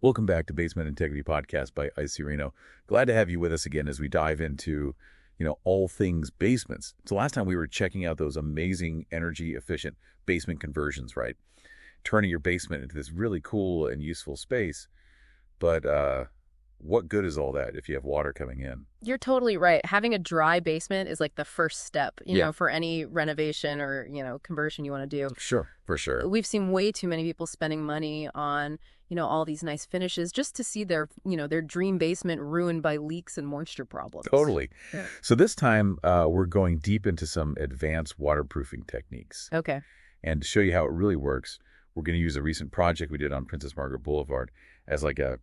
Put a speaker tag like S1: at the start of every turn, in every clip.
S1: Welcome back to Basement Integrity Podcast by Icy Reno. Glad to have you with us again as we dive into, all things basements. So last time we were checking out those amazing energy-efficient basement conversions, right? Turning your basement into this really cool and useful space. But what good is all that if you have water coming in?
S2: You're totally right. Having a dry basement is like the first step, for any renovation or, conversion you want to do.
S1: Sure, for sure.
S2: We've seen way too many people spending money on, all these nice finishes just to see their dream basement ruined by leaks and moisture problems.
S1: Totally.
S2: Yeah.
S1: So this time we're going deep into some advanced waterproofing techniques.
S2: Okay.
S1: And to show you how it really works, we're going to use a recent project we did on Princess Margaret Boulevard as like a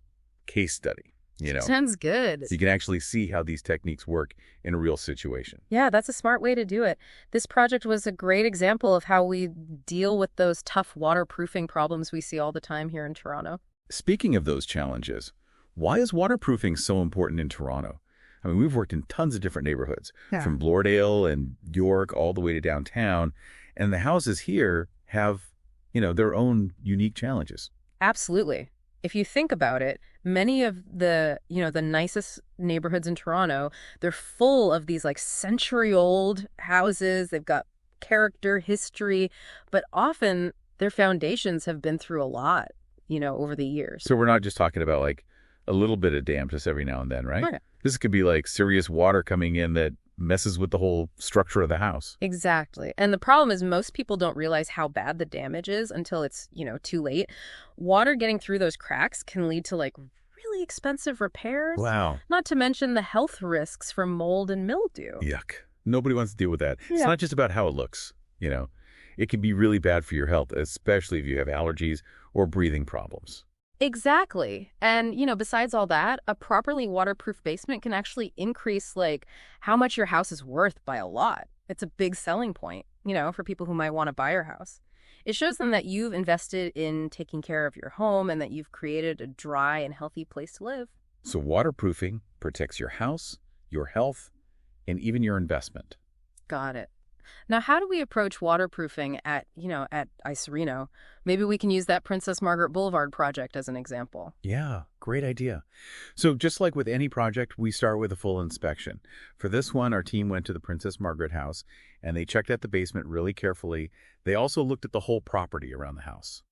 S1: case study.
S2: Sounds good.
S1: So you can actually see how these techniques work in a real situation.
S2: Yeah, that's a smart way to do it. This project was a great example of how we deal with those tough waterproofing problems we see all the time here in Toronto.
S1: Speaking of those challenges, why is waterproofing so important in Toronto? I mean, we've worked in tons of different neighborhoods, from Bloordale and York all the way to downtown, and the houses here have, their own unique challenges.
S2: Absolutely. If you think about it, many of the nicest neighborhoods in Toronto, they're full of these like century-old houses. They've got character, history, but often their foundations have been through a lot, over the years.
S1: So we're not just talking about like a little bit of dampness every now and then, right?
S2: Right.
S1: This could be like serious water coming in that messes with the whole structure of the house.
S2: Exactly. And the problem is most people don't realize how bad the damage is until it's, too late. Water getting through those cracks can lead to like really expensive repairs.
S1: Wow.
S2: Not to mention the health risks from mold and mildew.
S1: Yuck. Nobody wants to deal with that.
S2: Yeah.
S1: It's not just about how it looks, It can be really bad for your health, especially if you have allergies or breathing problems.
S2: Exactly. And, besides all that, a properly waterproof basement can actually increase, like, how much your house is worth by a lot. It's a big selling point, for people who might want to buy your house. It shows them that you've invested in taking care of your home and that you've created a dry and healthy place to live.
S1: So waterproofing protects your house, your health, and even your investment.
S2: Got it. Now, how do we approach waterproofing at Icy Reno? Maybe we can use that Princess Margaret Boulevard project as an example.
S1: Yeah, great idea. So just like with any project, we start with a full inspection. For this one, our team went to the Princess Margaret house, and they checked out the basement really carefully. They also looked at the whole property around the house,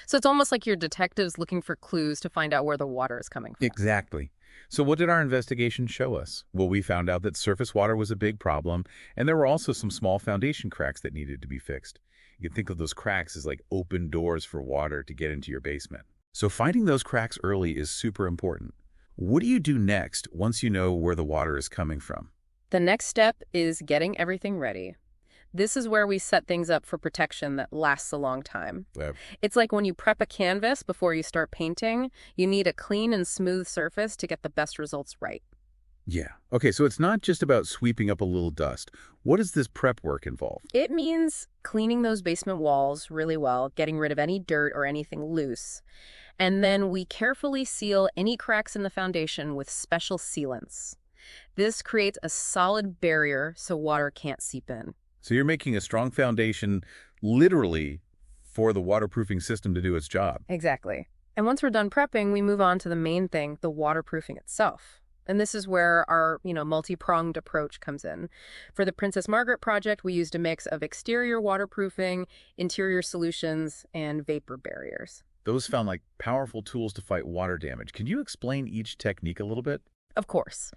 S2: So it's almost like your detectives looking for clues to find out where the water is coming from.
S1: Exactly. So what did our investigation show us? Well, we found out that surface water was a big problem, and there were also some small foundation cracks that needed to be fixed. You can think of those cracks as like open doors for water to get into your basement. So finding those cracks early is super important. What do you do next once you know where the water is coming from?
S2: The next step is getting everything ready. This is where we set things up for protection that lasts a long time.
S1: Yep.
S2: It's like when you prep a canvas before you start painting, you need a clean and smooth surface to get the best results right.
S1: Yeah. Okay, so it's not just about sweeping up a little dust. What does this prep work involve?
S2: It means cleaning those basement walls really well, getting rid of any dirt or anything loose. And then we carefully seal any cracks in the foundation with special sealants. This creates a solid barrier so water can't seep in.
S1: So you're making a strong foundation, literally, for the waterproofing system to do its job.
S2: Exactly. And once we're done prepping, we move on to the main thing, the waterproofing itself. And this is where our, multi-pronged approach comes in. For the Princess Margaret project, we used a mix of exterior waterproofing, interior solutions, and vapor barriers.
S1: Those sound like powerful tools to fight water damage. Can you explain each technique a little bit?
S2: Of course.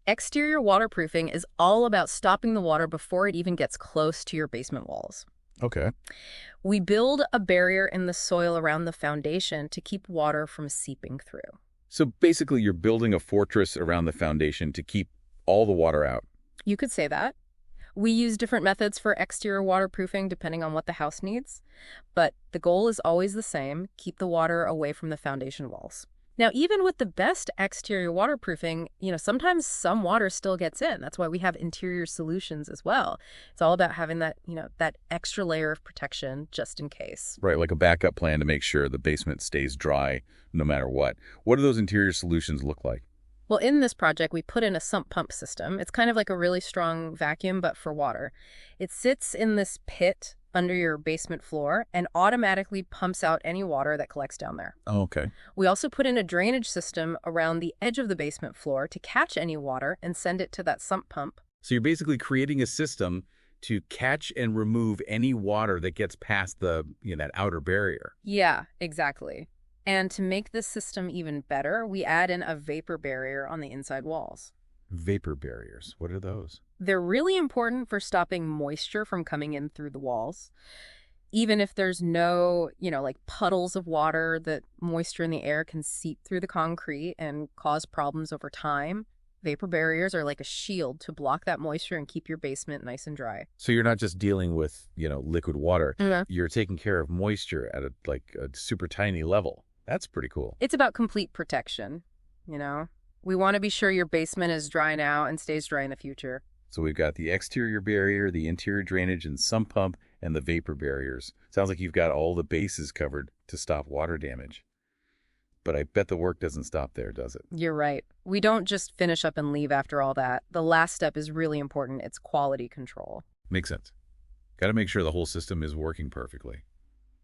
S2: Exterior waterproofing is all about stopping the water before it even gets close to your basement walls.
S1: Okay.
S2: We build a barrier in the soil around the foundation to keep water from seeping through.
S1: So basically, you're building a fortress around the foundation to keep all the water out.
S2: You could say that. We use different methods for exterior waterproofing depending on what the house needs. But the goal is always the same, keep the water away from the foundation walls. Now, even with the best exterior waterproofing, sometimes some water still gets in. That's why we have interior solutions as well. It's all about having that, that extra layer of protection just in case.
S1: Right, like a backup plan to make sure the basement stays dry no matter what. What do those interior solutions look like?
S2: Well, in this project, we put in a sump pump system. It's kind of like a really strong vacuum, but for water. It sits in this pit under your basement floor and automatically pumps out any water that collects down there.
S1: Oh, okay.
S2: We also put in a drainage system around the edge of the basement floor to catch any water and send it to that sump pump.
S1: So you're basically creating a system to catch and remove any water that gets past that outer barrier.
S2: Yeah, exactly. And to make this system even better, we add in a vapor barrier on the inside walls.
S1: Vapor barriers, what are those?
S2: They're really important for stopping moisture from coming in through the walls. Even if there's no, like puddles of water, that moisture in the air can seep through the concrete and cause problems over time. Vapor barriers are like a shield to block that moisture and keep your basement nice and dry.
S1: So you're not just dealing with, liquid water.
S2: Mhm.
S1: You're taking care of moisture at a super tiny level. That's pretty cool.
S2: It's about complete protection, We want to be sure your basement is dry now and stays dry in the future.
S1: So we've got the exterior barrier, the interior drainage and sump pump, and the vapor barriers. Sounds like you've got all the bases covered to stop water damage. But I bet the work doesn't stop there, does it?
S2: You're right. We don't just finish up and leave after all that. The last step is really important. It's quality control.
S1: Makes sense. Got to make sure the whole system is working perfectly.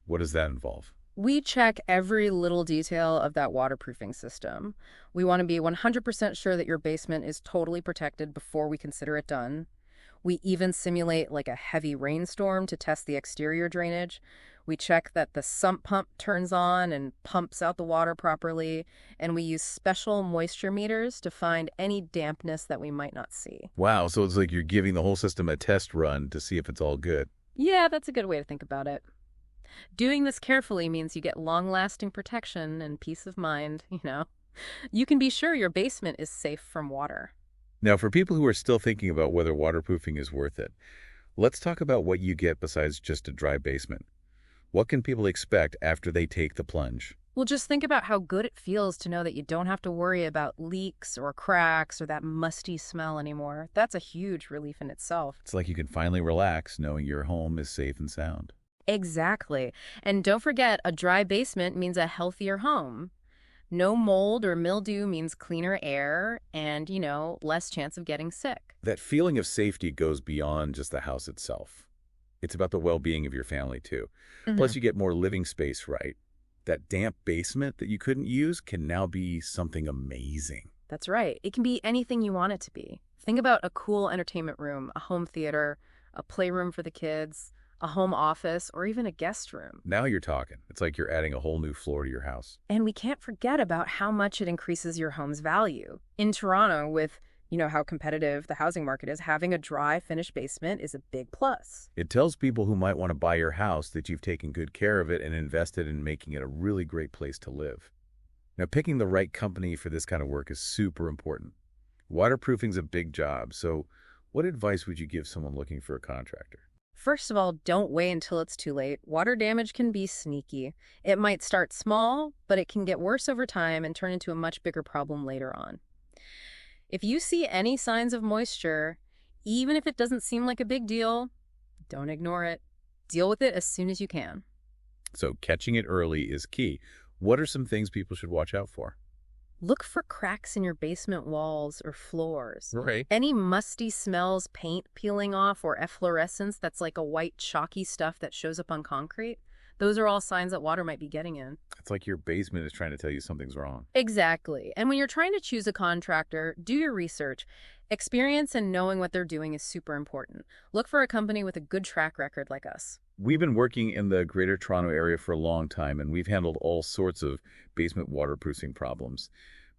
S1: What does that involve?
S2: We check every little detail of that waterproofing system. We want to be 100% sure that your basement is totally protected before we consider it done. We even simulate like a heavy rainstorm to test the exterior drainage. We check that the sump pump turns on and pumps out the water properly. And we use special moisture meters to find any dampness that we might not see.
S1: Wow, so it's like you're giving the whole system a test run to see if it's all good.
S2: Yeah, that's a good way to think about it. Doing this carefully means you get long-lasting protection and peace of mind, You can be sure your basement is safe from water.
S1: Now, for people who are still thinking about whether waterproofing is worth it, let's talk about what you get besides just a dry basement. What can people expect after they take the plunge?
S2: Well, just think about how good it feels to know that you don't have to worry about leaks or cracks or that musty smell anymore. That's a huge relief in itself.
S1: It's like you can finally relax knowing your home is safe and sound.
S2: Exactly. And don't forget, a dry basement means a healthier home. No mold or mildew means cleaner air and, less chance of getting sick.
S1: That feeling of safety goes beyond just the house itself. It's about the well-being of your family, too. Plus, you get more living space, right? That damp basement that you couldn't use can now be something amazing.
S2: That's right. It can be anything you want it to be. Think about a cool entertainment room, a home theater, a playroom for the kids, a home office, or even a guest room.
S1: Now you're talking. It's like you're adding a whole new floor to your house.
S2: And we can't forget about how much it increases your home's value. In Toronto, with how competitive the housing market is, having a dry, finished basement is a big plus.
S1: It tells people who might want to buy your house that you've taken good care of it and invested in making it a really great place to live. Now, picking the right company for this kind of work is super important. Waterproofing's a big job, so what advice would you give someone looking for a contractor?
S2: First of all, don't wait until it's too late. Water damage can be sneaky. It might start small, but it can get worse over time and turn into a much bigger problem later on. If you see any signs of moisture, even if it doesn't seem like a big deal, don't ignore it. Deal with it as soon as you can.
S1: So catching it early is key. What are some things people should watch out for?
S2: Look for cracks in your basement walls or floors.
S1: Right.
S2: Any musty smells, paint peeling off, or efflorescence that's like a white chalky stuff that shows up on concrete, those are all signs that water might be getting in.
S1: It's like your basement is trying to tell you something's wrong.
S2: Exactly. And when you're trying to choose a contractor, do your research. Experience and knowing what they're doing is super important. Look for a company with a good track record like us.
S1: We've been working in the Greater Toronto area for a long time, and we've handled all sorts of basement waterproofing problems.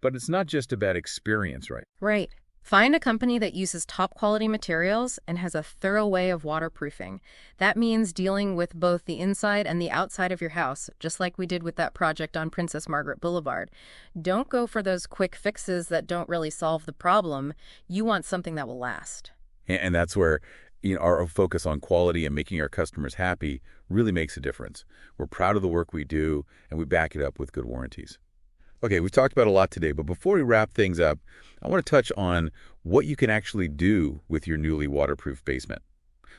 S1: But it's not just about experience, right?
S2: Right. Find a company that uses top quality materials and has a thorough way of waterproofing. That means dealing with both the inside and the outside of your house, just like we did with that project on Princess Margaret Boulevard. Don't go for those quick fixes that don't really solve the problem. You want something that will last.
S1: And that's where our focus on quality and making our customers happy really makes a difference. We're proud of the work we do, and we back it up with good warranties. Okay, we've talked about a lot today, but before we wrap things up, I want to touch on what you can actually do with your newly waterproof basement.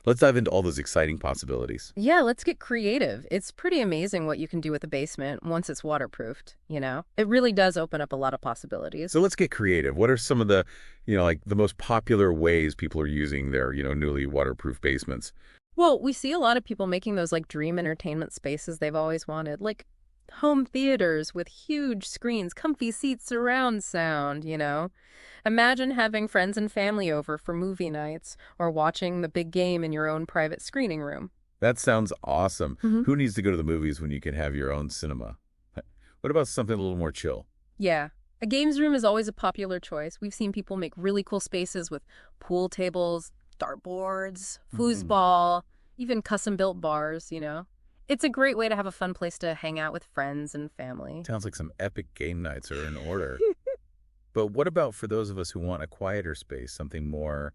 S1: Let's dive into all those exciting possibilities.
S2: Yeah, let's get creative. It's pretty amazing what you can do with a basement once it's waterproofed, It really does open up a lot of possibilities.
S1: So let's get creative. What are some of the, the most popular ways people are using their, newly waterproof basements?
S2: Well, we see a lot of people making those like dream entertainment spaces they've always wanted, like home theaters with huge screens, comfy seats, surround sound. Imagine having friends and family over for movie nights or watching the big game in your own private screening room.
S1: That sounds awesome.
S2: Hmm.
S1: Who needs to go to the movies when you can have your own cinema? What about something a little more chill?
S2: Yeah. A games room is always a popular choice. We've seen people make really cool spaces with pool tables, dartboards,
S1: Mhm.
S2: foosball, even custom-built bars. It's a great way to have a fun place to hang out with friends and family.
S1: Sounds like some epic game nights are in order. But what about for those of us who want a quieter space, something more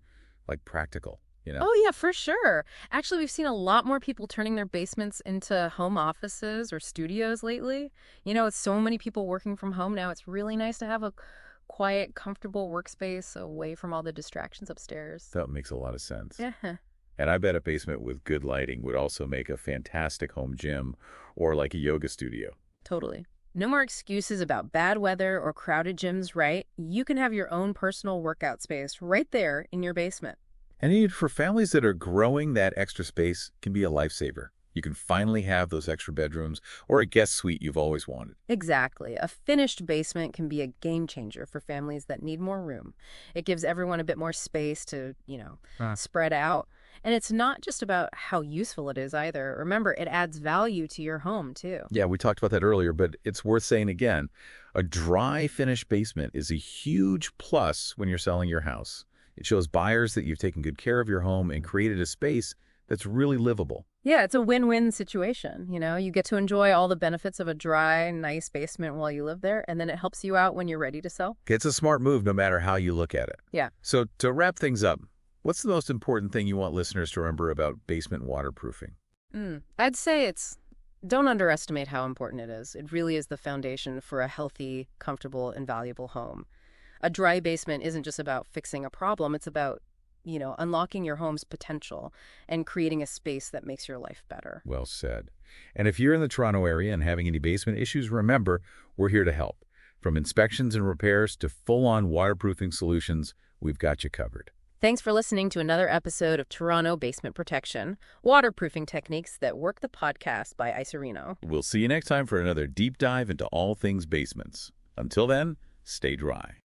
S1: like practical?
S2: Oh, yeah, for sure. Actually, we've seen a lot more people turning their basements into home offices or studios lately. With so many people working from home now, it's really nice to have a quiet, comfortable workspace away from all the distractions upstairs.
S1: That makes a lot of sense.
S2: Yeah,
S1: And I bet a basement with good lighting would also make a fantastic home gym or like a yoga studio.
S2: totally. No more excuses about bad weather or crowded gyms, right? You can have your own personal workout space right there in your basement.
S1: And for families that are growing, that extra space can be a lifesaver. You can finally have those extra bedrooms or a guest suite you've always wanted.
S2: Exactly. A finished basement can be a game changer for families that need more room. It gives everyone a bit more space to, spread out. And it's not just about how useful it is either. Remember, it adds value to your home, too.
S1: Yeah, we talked about that earlier, but it's worth saying again. A dry, finished basement is a huge plus when you're selling your house. It shows buyers that you've taken good care of your home and created a space that's really livable.
S2: Yeah, it's a win-win situation. You get to enjoy all the benefits of a dry, nice basement while you live there, and then it helps you out when you're ready to sell.
S1: It's a smart move no matter how you look at it.
S2: Yeah.
S1: So to wrap things up, what's the most important thing you want listeners to remember about basement waterproofing?
S2: I'd say don't underestimate how important it is. It really is the foundation for a healthy, comfortable, and valuable home. A dry basement isn't just about fixing a problem. It's about, unlocking your home's potential and creating a space that makes your life better.
S1: Well said. And if you're in the Toronto area and having any basement issues, remember, we're here to help. From inspections and repairs to full-on waterproofing solutions, we've got you covered.
S2: Thanks for listening to another episode of Toronto Basement Protection, Waterproofing Techniques That Work, the podcast by Iserino.
S1: We'll see you next time for another deep dive into all things basements. Until then, stay dry.